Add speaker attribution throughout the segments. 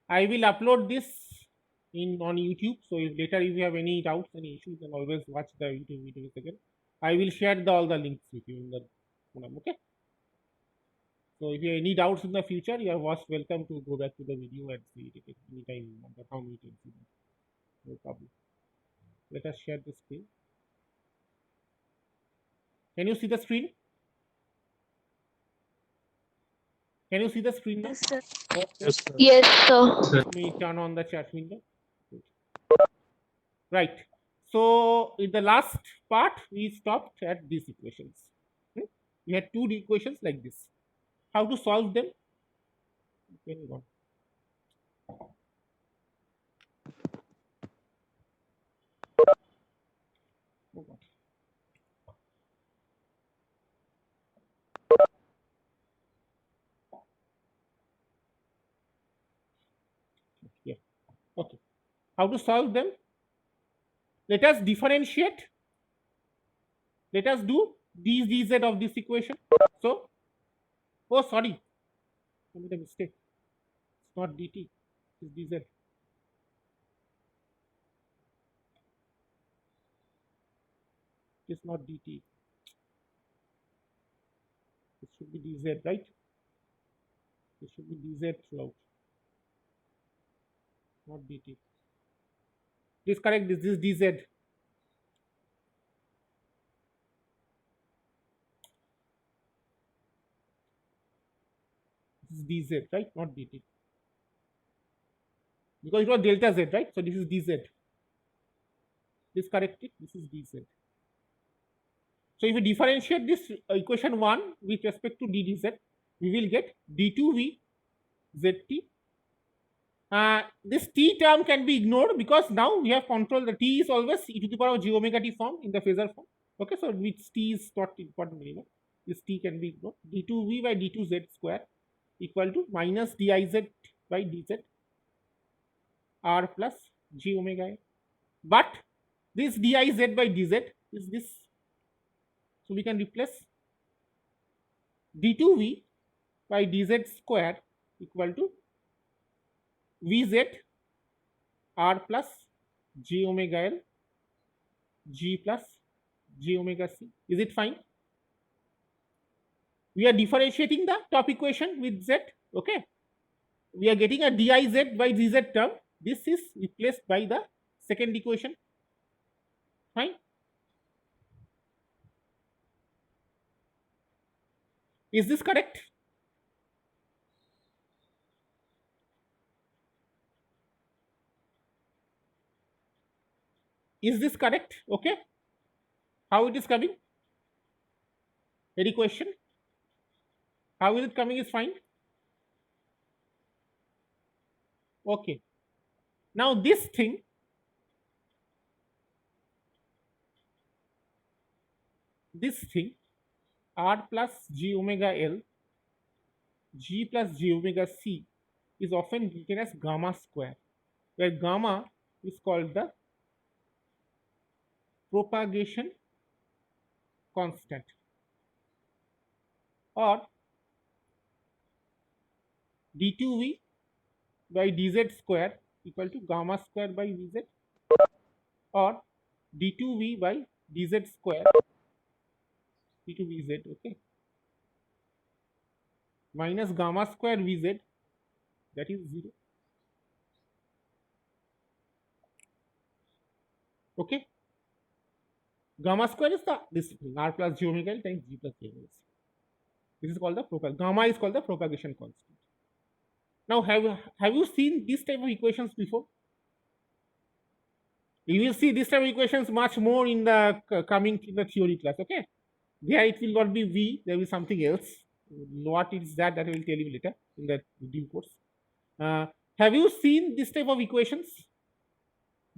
Speaker 1: I will upload this in on YouTube. So if later if you have any doubts, any issues, then always watch the YouTube videos again. I will share all the links with you in the forum. Okay. So if you have any doubts in the future, you are most welcome to go back to the video and see it again anytime you want, how many times you want. No problem. Let us share the screen. Can you see the screen? Can you see the screen now?
Speaker 2: Yes, sir.
Speaker 3: Yes, sir.
Speaker 2: Yes, sir.
Speaker 1: Let me turn on the chat window. Good. Right. So in the last part, we stopped at these equations. Hmm? We had two equations like this. How to solve them? Okay, move on. Move on. Yeah. Okay. How to solve them? Let us differentiate. Let us do dz of this equation. So, oh sorry, I made a mistake. It's not dt. It's dz. It's not dt. It should be dz, right? It should be dz throughout, not dt. Please correct this. This is dz. This is dz, right? Not dt. Because it was delta z, right? So this is dz. Please correct it. This is dz. So if we differentiate this equation 1 with respect to ddz, we will get d2v zt. This t term can be ignored because now we have control. The t is always e to the power of j omega t form in the phasor form. Okay, so which t is not important anymore. This t can be ignored. d2v by d2z square equal to minus diz by dz r plus j omega a. But this diz by dz is this. So we can replace d2v by dz square equal to vz r plus j omega l g plus j omega c. Is it fine? We are differentiating the top equation with z. Okay, we are getting a diz by dz term. This is replaced by the second equation. Fine. Is this correct? Is this correct? Okay. How it is coming? Any question? How is it coming is fine. Okay. Now this thing, r plus j omega l g plus j omega c is often written as gamma square, where gamma is called the propagation constant, or d2v by dz square equal to gamma square by vz, or d2v by dz square d2vz, okay, minus gamma square vz, that is 0. Okay, gamma square is the this r plus j omega l times g plus j omega c. This is called the gamma is called the propagation constant. Now have you seen this type of equations before? You will see this type of equations much more in the coming in the theory class. Okay, there it will not be v, there will be something else. What is that? That I will tell you later in the due course. Have you seen this type of equations?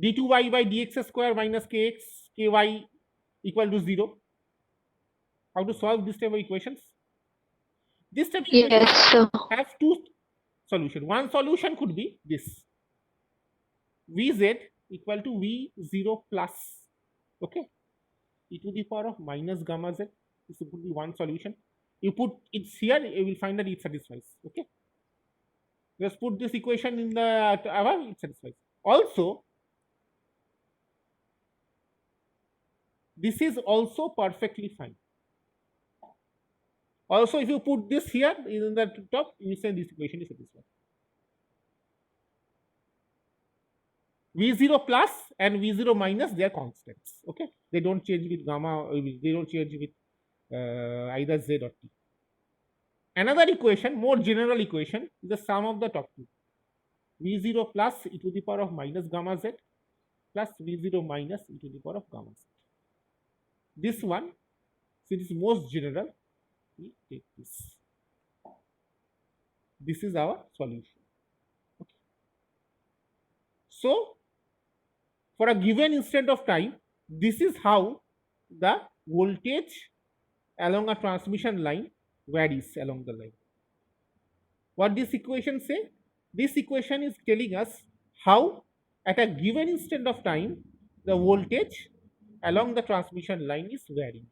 Speaker 1: d2y by dx square minus kx ky equal to 0. How to solve this type of equations? This type of equations
Speaker 2: Yes, sir.
Speaker 1: have two solutions. One solution could be this: vz equal to v0 plus, okay, e to the power of minus gamma z. This would be one solution. You put it here, you will find that it satisfies. Okay. Just put this equation in the above, it satisfies. Also, this is also perfectly fine. Also, if you put this here in the top, you say this equation is satisfied. V0 plus and V0 minus, they are constants. Okay, they don't change with gamma. They don't change with either Z or T. Another equation, more general equation, is the sum of the top two. V0 plus e to the power of minus gamma Z plus V0 minus e to the power of gamma Z. This one, since it is most general, we take this. This is our solution. Okay. So, for a given instant of time, this is how the voltage along a transmission line varies along the line. What this equation say? This equation is telling us how at a given instant of time the voltage along the transmission line is varying.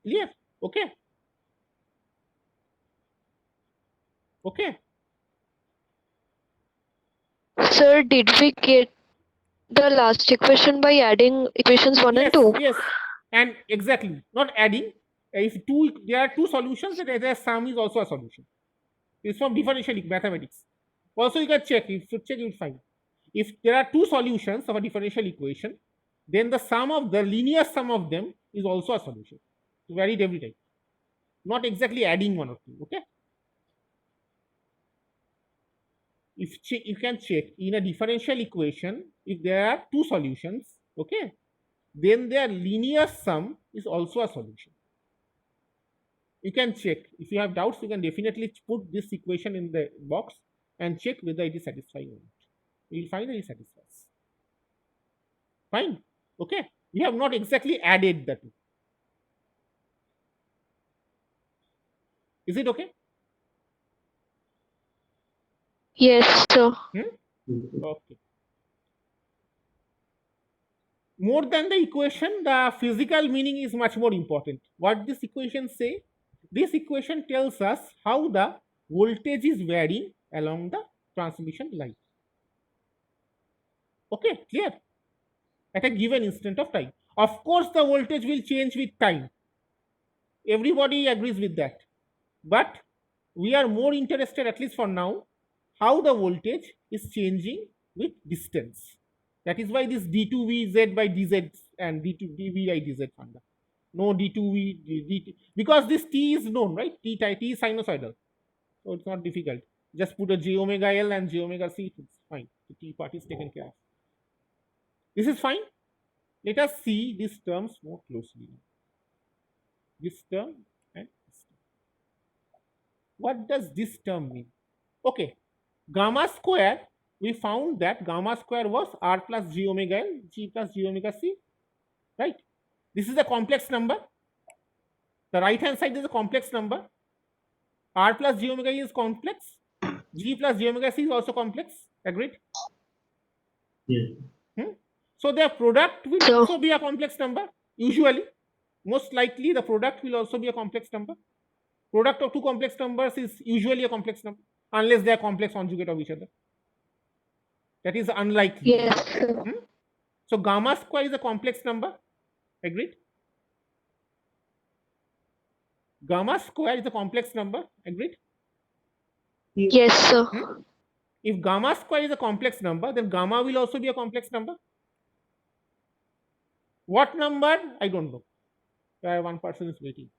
Speaker 1: Clear? Okay. Okay.
Speaker 2: Sir, did we get the last equation by adding equations 1 and
Speaker 1: Yes,
Speaker 2: 2?
Speaker 1: yes. And exactly. Not adding. If there are two solutions, then their sum is also a solution. It's from differential mathematics. Also, you can check. If you check, you'll find. If there are two solutions of a differential equation, then the sum of the linear sum of them is also a solution. It's varied every time. Not exactly adding one or two. Okay. If you can check in a differential equation, if there are two solutions, okay, then their linear sum is also a solution. You can check. If you have doubts, you can definitely put this equation in the box and check whether it is satisfying or not. You will find that it satisfies. Fine. Okay. We have not exactly added the two. Is it okay?
Speaker 2: Yes, sir.
Speaker 1: Okay. More than the equation, the physical meaning is much more important. What this equation say? This equation tells us how the voltage is varying along the transmission line. Okay, clear? At a given instant of time. Of course, the voltage will change with time. Everybody agrees with that. But we are more interested, at least for now, how the voltage is changing with distance. That is why this d2vz by dz and d2dv by dz formula. No d2v dt, because this t is known, right? T is sinusoidal, so it's not difficult. Just put a j omega l and j omega c, it's fine. The t part is taken care of. This is fine. Let us see these terms more closely. This term and this term. What does this term mean? Okay, gamma square, we found that gamma square was r plus g omega l, g plus g omega c, right? This is a complex number. The right hand side is a complex number. R plus g omega e is complex. G plus g omega c is also complex. Agreed?
Speaker 3: Yes.
Speaker 1: So their product will
Speaker 2: So-
Speaker 1: also be a complex number. Usually, most likely the product will also be a complex number. Product of two complex numbers is usually a complex number, unless they are complex conjugate of each other. That is unlikely.
Speaker 2: Yes, sir.
Speaker 1: So gamma square is a complex number. Agreed? Gamma square is a complex number. Agreed?
Speaker 2: Yes, sir.
Speaker 1: If gamma square is a complex number, then gamma will also be a complex number. What number? I don't know. One person is waiting.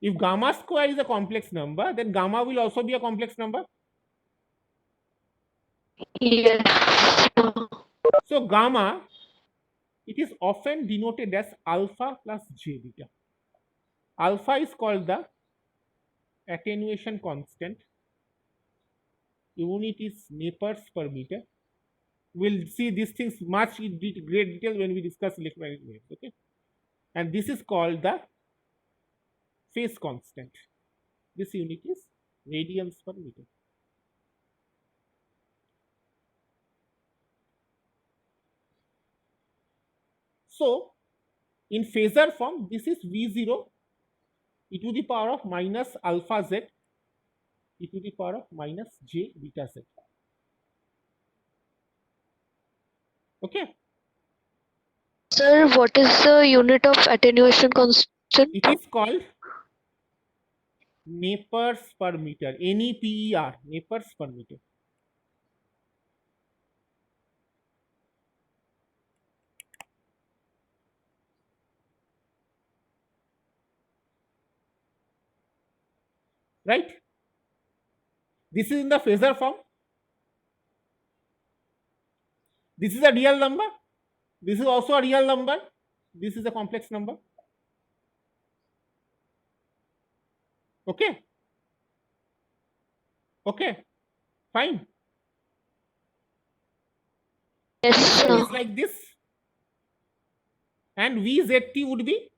Speaker 1: If gamma square is a complex number, then gamma will also be a complex number.
Speaker 2: Yes, sir.
Speaker 1: So gamma, it is often denoted as alpha plus j beta. Alpha is called the attenuation constant. Unit is Nepers per meter. We'll see these things much in great detail when we discuss electromagnetic waves. Okay, and this is called the phase constant. This unit is radians per meter. So in phasor form, this is V0 e to the power of minus alpha z e to the power of minus j beta z. Okay.
Speaker 2: Sir, what is the unit of attenuation constant?
Speaker 1: It is called Nepers per meter. NEPER, Nepers per meter. Right? This is in the phasor form. This is a real number. This is also a real number. This is a complex number. Okay. Okay. Fine.
Speaker 2: Yes,
Speaker 1: It
Speaker 2: sir.
Speaker 1: is like this. And VZT would be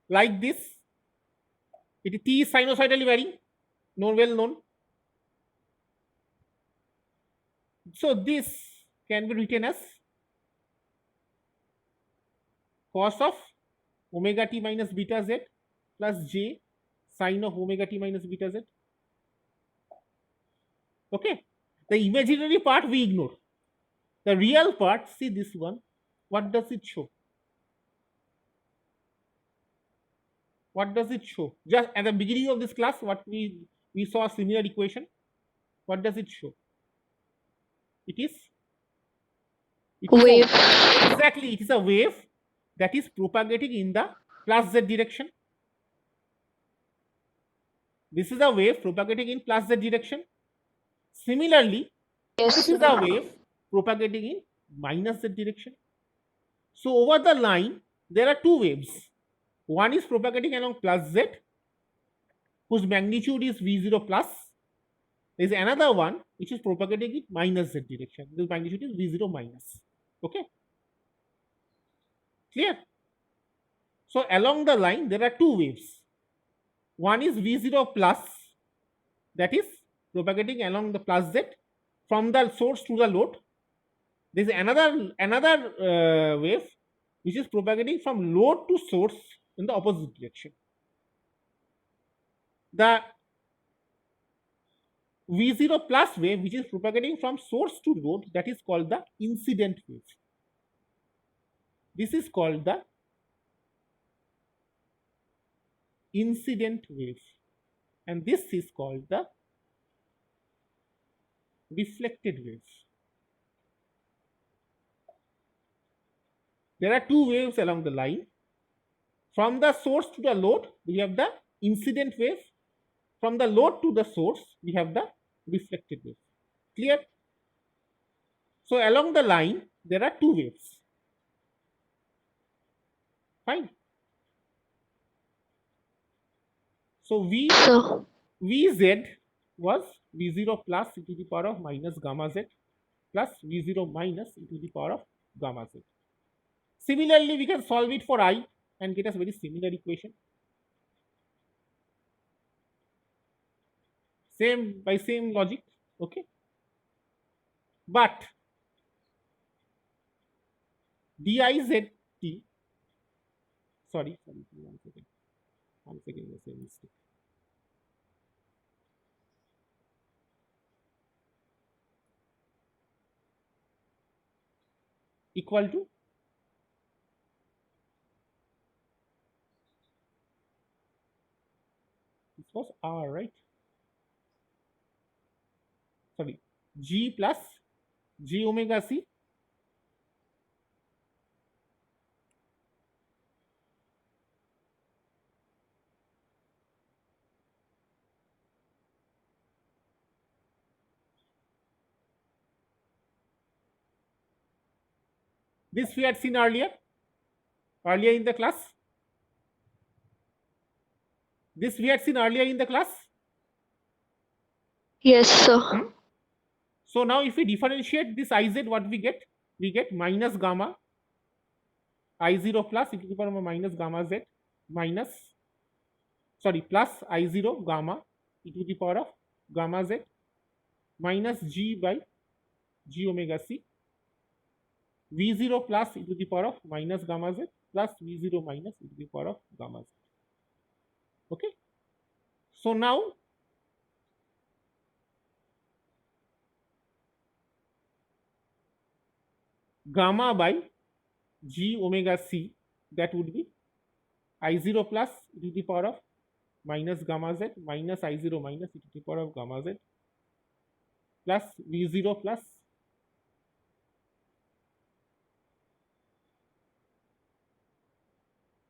Speaker 1: like this. T is sinusoidally varying, well known. So this can be written as cos of omega t minus beta z plus j sine of omega t minus beta z. Okay. The imaginary part we ignore. The real part, see this one. What does it show? What does it show? Just at the beginning of this class, what we saw a similar equation. What does it show? It is
Speaker 2: Wave.
Speaker 1: exactly, it is a wave that is propagating in the plus z direction. This is a wave propagating in plus z direction. Similarly,
Speaker 2: Yes,
Speaker 1: this is a wave propagating in minus z direction. So over the line, there are two waves. One is propagating along plus z, whose magnitude is V0 plus. There is another one which is propagating in minus z direction. The magnitude is V0 minus. Okay. Clear? So along the line, there are two waves. One is V0 plus, that is propagating along the plus z from the source to the load. There is another wave which is propagating from load to source in the opposite direction. The V0 plus wave, which is propagating from source to load, that is called the incident wave. This is called the incident wave, and this is called the reflected wave. There are two waves along the line. From the source to the load, we have the incident wave. From the load to the source, we have the reflected wave. Clear? So along the line, there are two waves. Fine. So Vz was V0 plus e to the power of minus gamma z plus V0 minus e to the power of gamma z. Similarly, we can solve it for I and get a very similar equation. Same logic, okay? But dizt, sorry, 1 second, the same mistake. Equal to this was R, right? Sorry, G plus J omega C this we had seen earlier in the class. This we had seen earlier in the class.
Speaker 2: Yes, sir.
Speaker 1: So now if we differentiate this Iz, what we get? We get minus gamma I0 plus e to the power of minus gamma z minus, sorry, plus I0 gamma e to the power of gamma z minus G by G omega C V0 plus e to the power of minus gamma z plus V0 minus e to the power of gamma z. Okay. So now gamma by g omega c, that would be I0 plus e to the power of minus gamma z minus I0 minus e to the power of gamma z plus V0 plus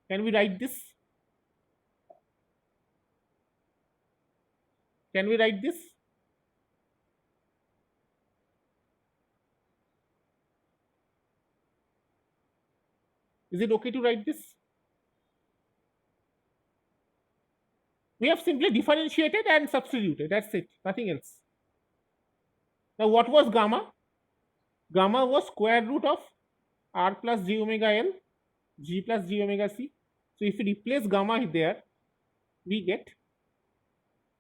Speaker 1: can we write this? Can we write this? Is it okay to write this? We have simply differentiated and substituted. That's it. Nothing else. Now, what was gamma? Gamma was square root of r plus j omega l, g plus j omega c. So, if we replace gamma there, we get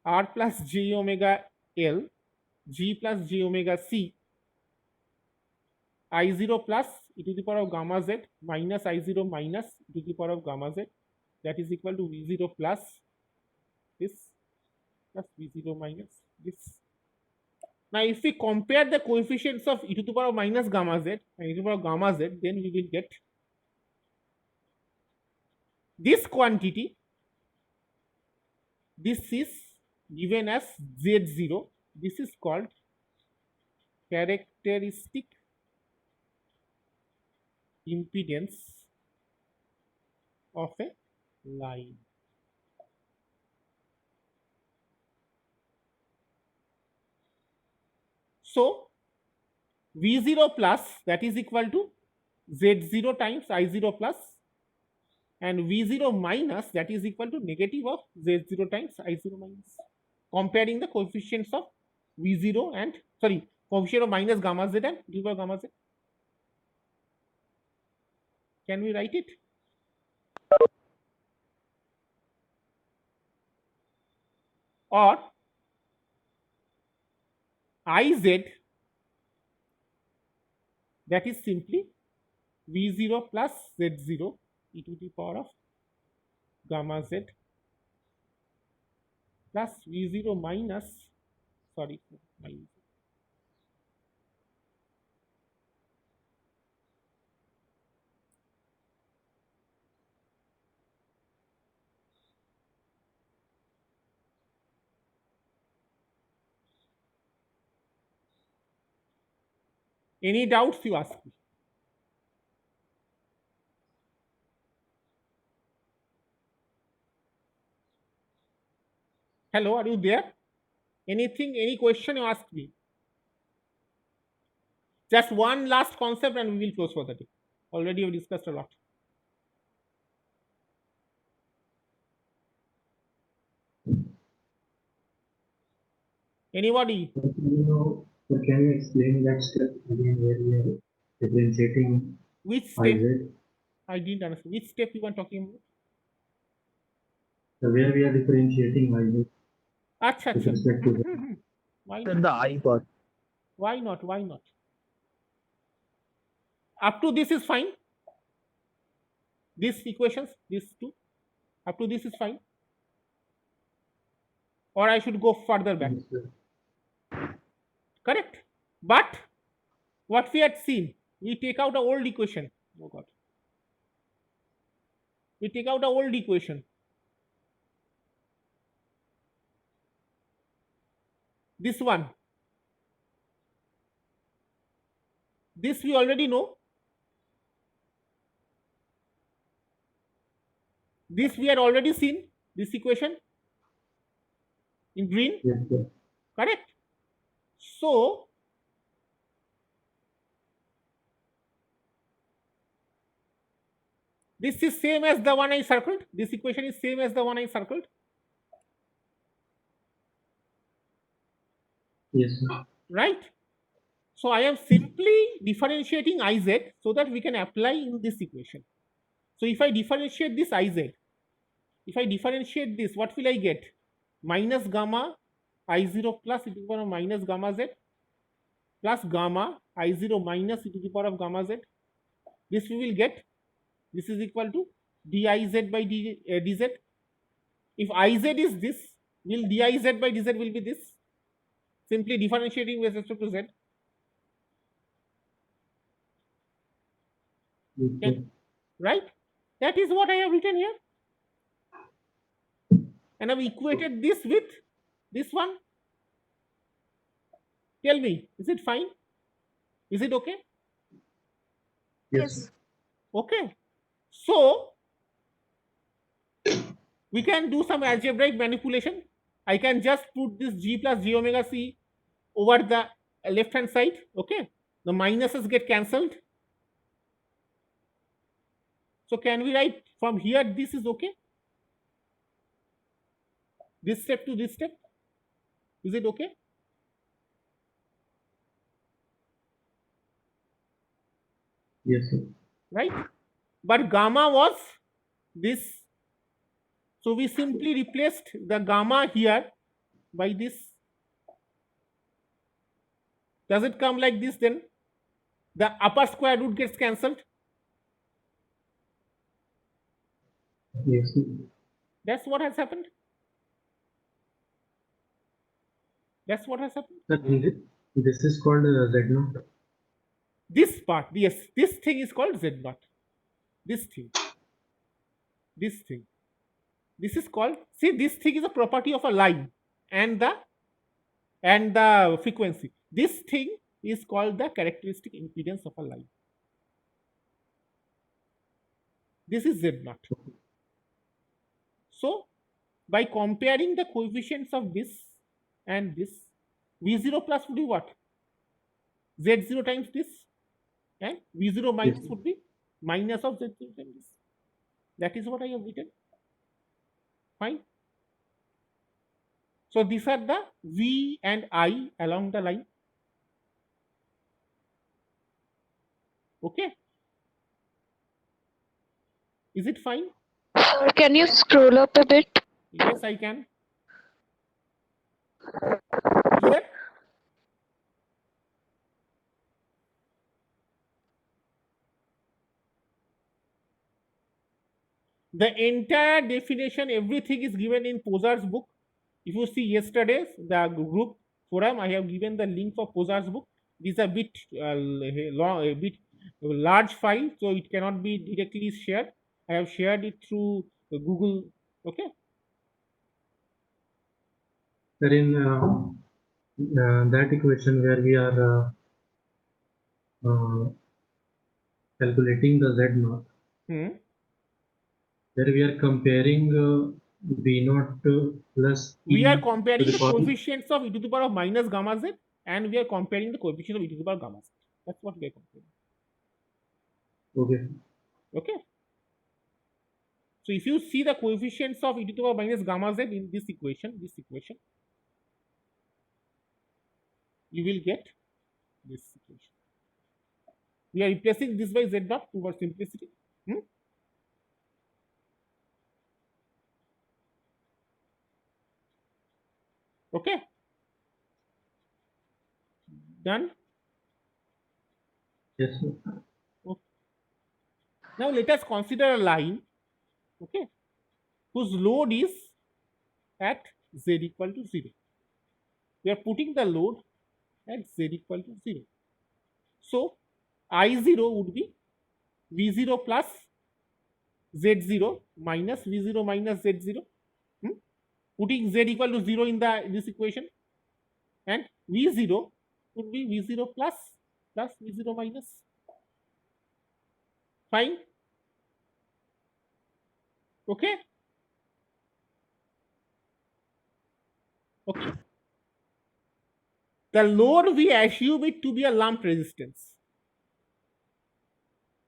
Speaker 1: r plus j omega l, g plus j omega c, I0 plus e to the power of gamma z minus I0 minus e to the power of gamma z, that is equal to V0 plus this plus V0 minus this. Now, if we compare the coefficients of e to the power of minus gamma z and e to the power of gamma z, then we will get this quantity. This is given as Z0. This is called characteristic impedance of a line. So, V0 plus, that is equal to Z0 times I0 plus, and V0 minus, that is equal to negative of Z0 times I0 minus. Comparing the coefficients of V0 and coefficient of minus gamma z and e to the power gamma z. Can we write it? Or Iz, that is simply V0 plus Z0 e to the power of gamma z plus V0 minus, minus. Any doubts you ask me? Hello, are you there? Anything, any question you ask me? Just one last concept and we will close for the day. Already we discussed a lot. Anybody?
Speaker 3: Can you explain that step again where we are differentiating
Speaker 1: Which step?
Speaker 3: Iz?
Speaker 1: I didn't understand. Which step you were talking about?
Speaker 3: So where we are differentiating Iz
Speaker 1: Acha,
Speaker 3: with
Speaker 1: acha.
Speaker 3: respect to the
Speaker 1: Why
Speaker 4: Then
Speaker 1: not?
Speaker 4: the I part.
Speaker 1: Why not? Why not? Up to this is fine. These equations, these two, up to this is fine. Or I should go further back. Correct. But what we had seen, we take out the old equation. Oh God. We take out the old equation. This one. This we already know. This we had already seen, this equation in green.
Speaker 3: Yes, sir.
Speaker 1: Correct. So, this is same as the one I circled. This equation is same as the one I circled.
Speaker 3: Yes, sir.
Speaker 1: Right? So, I am simply differentiating Iz so that we can apply in this equation. So, if I differentiate this Iz, if I differentiate this, what will I get? Minus gamma I0 plus e to the power of minus gamma z plus gamma I0 minus e to the power of gamma z This we will get. This is equal to diz by dz. If iz is this, will diz by dz will be this. Simply differentiating with respect to z.
Speaker 3: Okay.
Speaker 1: Right? That is what I have written here. And I've equated this with this one. Tell me, is it fine? Is it okay?
Speaker 3: Yes.
Speaker 1: Okay. So we can do some algebraic manipulation. I can just put this g plus j omega c over the left hand side. Okay. The minuses get cancelled. So can we write from here this is okay? This step to this step? Is it okay?
Speaker 3: Yes, sir.
Speaker 1: Right? But gamma was this. So we simply replaced the gamma here by this. Does it come like this then? The upper square root gets cancelled.
Speaker 3: Yes, sir.
Speaker 1: That's what has happened. That's what has happened.
Speaker 3: Sir, this is called Z0.
Speaker 1: This part, yes, this thing is called Z naught. This thing. This thing. This is called, see, this thing is a property of a line and the frequency. This thing is called the characteristic impedance of a line. This is Z naught. So by comparing the coefficients of this and this, V0 plus would be what? Z0 times this, and V0 minus
Speaker 3: Yes.
Speaker 1: would be minus of Z0 times this. That is what I have written. Fine. So these are the V and I along the line. Okay. Is it fine?
Speaker 2: Sir, can you scroll up a bit?
Speaker 1: Yes, I can. Clear? The entire definition, everything is given in Posar's book. If you see yesterday's the group forum, I have given the link for Posar's book. This is a bit long, a bit large file, so it cannot be directly shared. I have shared it through Google. Okay.
Speaker 3: Sir, in that equation where we are calculating the Z0, where we are comparing V0 plus
Speaker 1: We are
Speaker 3: E
Speaker 1: comparing
Speaker 3: to
Speaker 1: the
Speaker 3: the power.
Speaker 1: coefficients of e to the power of minus gamma z, and we are comparing the coefficient of e to the power gamma z. That's what we are comparing.
Speaker 3: Okay.
Speaker 1: Okay. So if you see the coefficients of e to the power minus gamma z in this equation, you will get this equation. We are replacing this by z dot for simplicity. Okay. Done.
Speaker 3: Yes, sir.
Speaker 1: Okay. Now let us consider a line, okay, whose load is at z equal to 0. We are putting the load at z equal to 0. So I0 would be V0 plus Z0 minus V0 minus Z0. Putting Z equal to 0 in this equation, and V0 would be V0 plus V0 minus. Fine. Okay. Okay. The load, we assume it to be a lump resistance.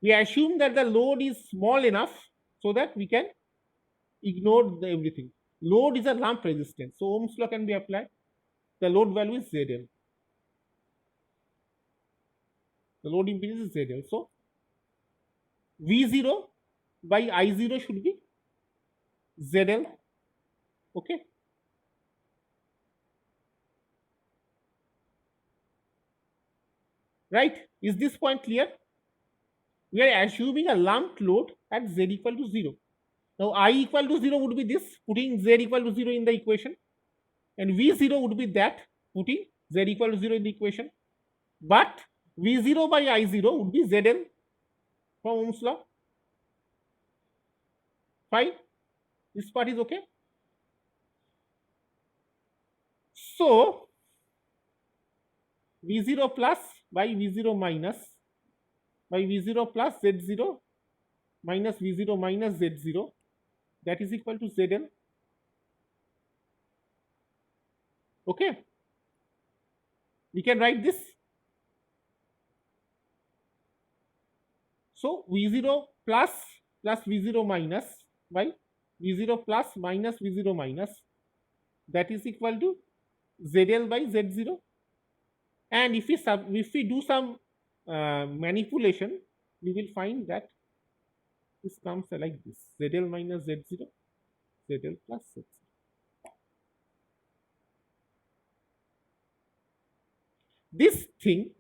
Speaker 1: We assume that the load is small enough so that we can ignore everything. Load is a lump resistance, so Ohm's law can be applied. The load value is ZL. The load impedance is ZL. So V0 by I0 should be ZL. Okay. Right? Is this point clear? we are assuming a lumped load at z equal to 0. Now I equal to 0 would be this, putting z equal to 0 in the equation, and V0 would be that, putting z equal to 0 in the equation. But V0 by I0 would be Zl from Ohm's law. Fine, this part is okay. So V0 plus by V0 minus by V0 plus Z0 minus V0 minus Z0, that is equal to Zl. Okay, we can write this. So V0 plus V0 minus by V0 plus minus V0 minus, that is equal to Zl by Z0. And if we do some manipulation, we will find that this comes like this: Zl minus Z0, Zl plus Z0. This thing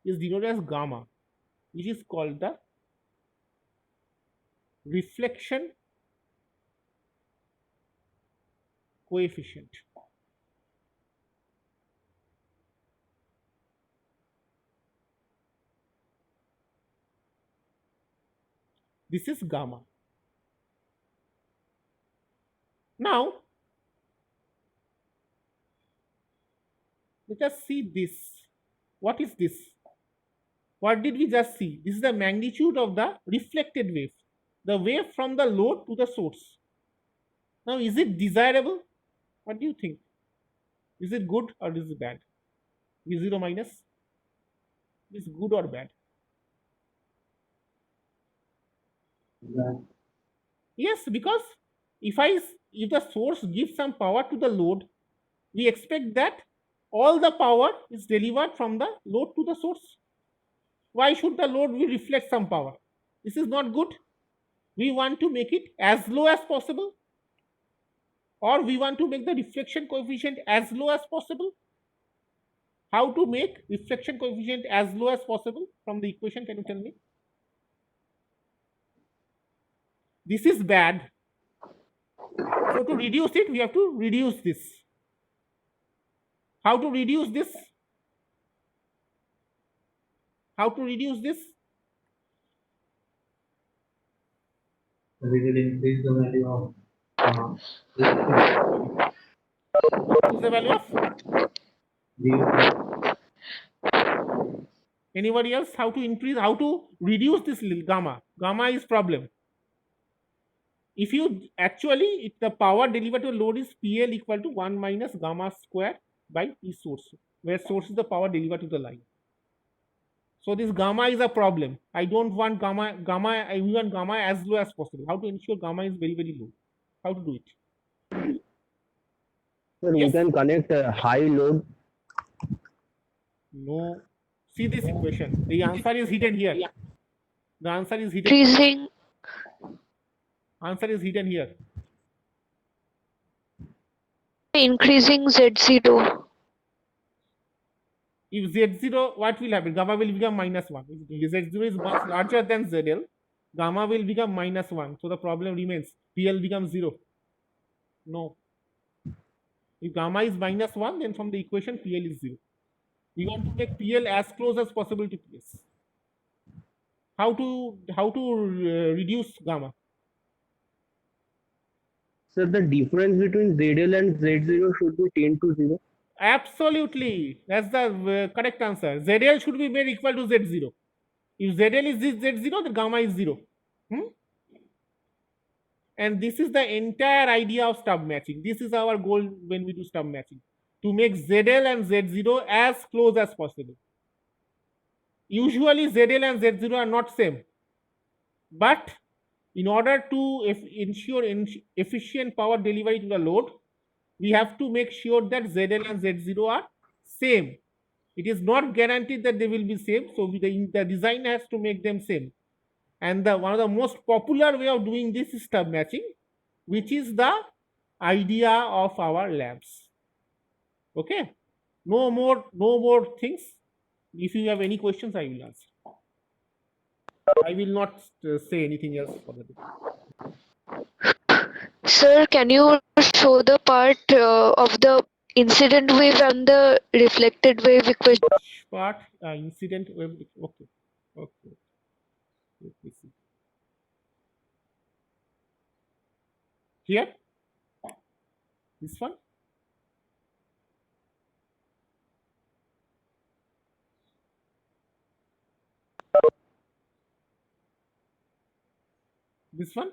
Speaker 1: is denoted as gamma, which is called the reflection coefficient. This is gamma. Now let us see this. What is this? What did we just see? This is the magnitude of the reflected wave, the wave from the load to the source. Now, is it desirable? What do you think? Is it good or is it bad? V0 minus is good or bad?
Speaker 3: That
Speaker 1: Yes, because if the source gives some power to the load, we expect that all the power is delivered from the load to the source. Why should the load will reflect some power? This is not good. We want to make it as low as possible, or we want to make the reflection coefficient as low as possible. How to make reflection coefficient as low as possible from the equation? Can you tell me? This is bad. So to reduce it, we have to reduce this. How to reduce this? How to reduce this?
Speaker 3: we will increase the value of this
Speaker 1: What is the value of?
Speaker 3: the
Speaker 1: Anybody else? How to increase? How to reduce this gamma? Gamma is problem. If you actually, if the power delivered to load is PL equal to 1 minus gamma square by E source, where source is the power delivered to the line. So this gamma is a problem. I don't want gamma. I want gamma as low as possible. How to ensure gamma is very, very low? How to do it?
Speaker 4: Sir,
Speaker 1: Yes.
Speaker 4: we can connect a high load.
Speaker 1: No. See this equation. The answer is hidden here. The answer is hidden.
Speaker 2: Increasing
Speaker 1: Answer is hidden here.
Speaker 2: Z0.
Speaker 1: If Z0, what will happen? Gamma will become minus 1. If Z0 is much larger than ZL, gamma will become minus 1. So the problem remains. PL becomes 0. No. If gamma is minus 1, then from the equation PL is 0. We want to make PL as close as possible to PS. How to reduce gamma?
Speaker 4: Sir, the difference between ZL and Z0 should be 10 to 0.
Speaker 1: Absolutely, that's the correct answer. ZL should be made equal to Z0. If ZL is this Z0, then gamma is 0. And this is the entire idea of stub matching. This is our goal when we do stub matching, to make ZL and Z0 as close as possible. Usually ZL and Z0 are not same, but in order to ensure efficient power delivery to the load, we have to make sure that ZL and Z0 are same. It is not guaranteed that they will be same, so the design has to make them same. And one of the most popular way of doing this is stub matching, which is the idea of our labs. Okay, no more things. If you have any questions, I will answer. I will not say anything else for the day.
Speaker 2: Sir, can you show the part of the incident wave and the reflected wave equation?
Speaker 1: Which part? Incident wave. Okay. Okay. Let me see. Here? This one? This one?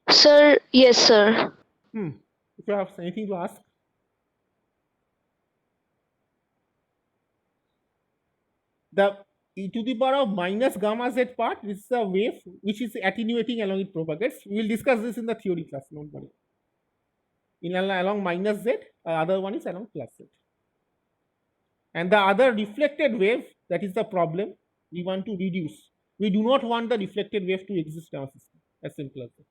Speaker 2: Sir, yes, sir.
Speaker 1: If you have anything to ask. The e to the power of minus gamma z part is a wave which is attenuating along it propagates. We will discuss this in the theory class, don't worry. Along minus z, other one is along plus z. And the other reflected wave, that is the problem we want to reduce. We do not want the reflected wave to exist in our system, as simple as that.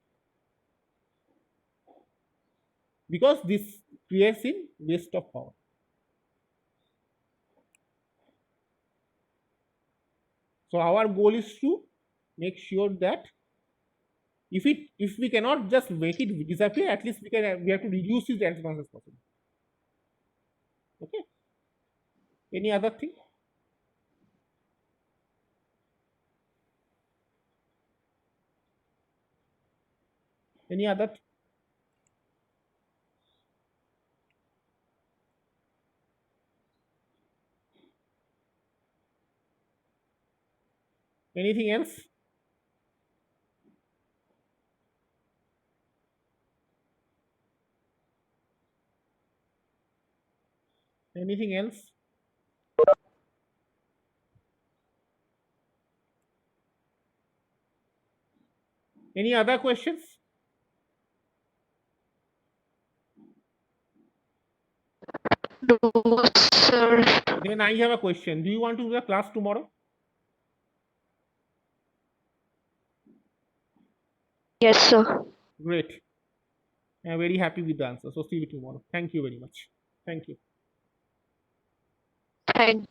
Speaker 1: Because this creates in waste of power. So our goal is to make sure that if we cannot just make it disappear, at least we have to reduce it as much as possible. Okay. Any other thing? Any other? Anything else? Anything else? Any other questions?
Speaker 2: No, sir.
Speaker 1: Then I have a question. Do you want to do the class tomorrow?
Speaker 2: Yes, sir.
Speaker 1: Great. I'm very happy with the answer. So see you tomorrow. Thank you very much. Thank you.
Speaker 2: Thank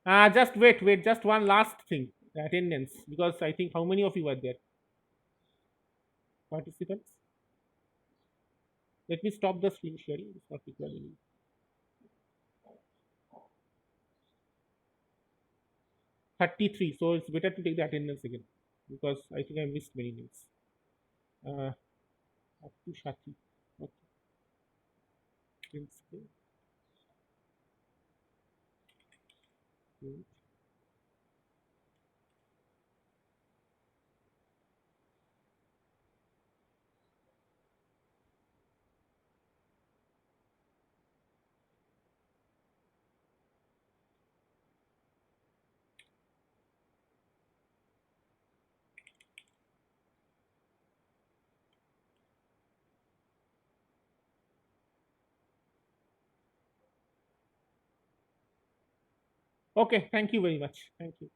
Speaker 1: Just wait. Just one last thing. The attendance. Because I think how many of you are there? Participants? Let me stop the screen sharing. It's not required anymore. 33. So it's better to take the attendance again. Because I think I missed many names. Up to Shati. Okay. Principal. Good. Okay, thank you very much. Thank you.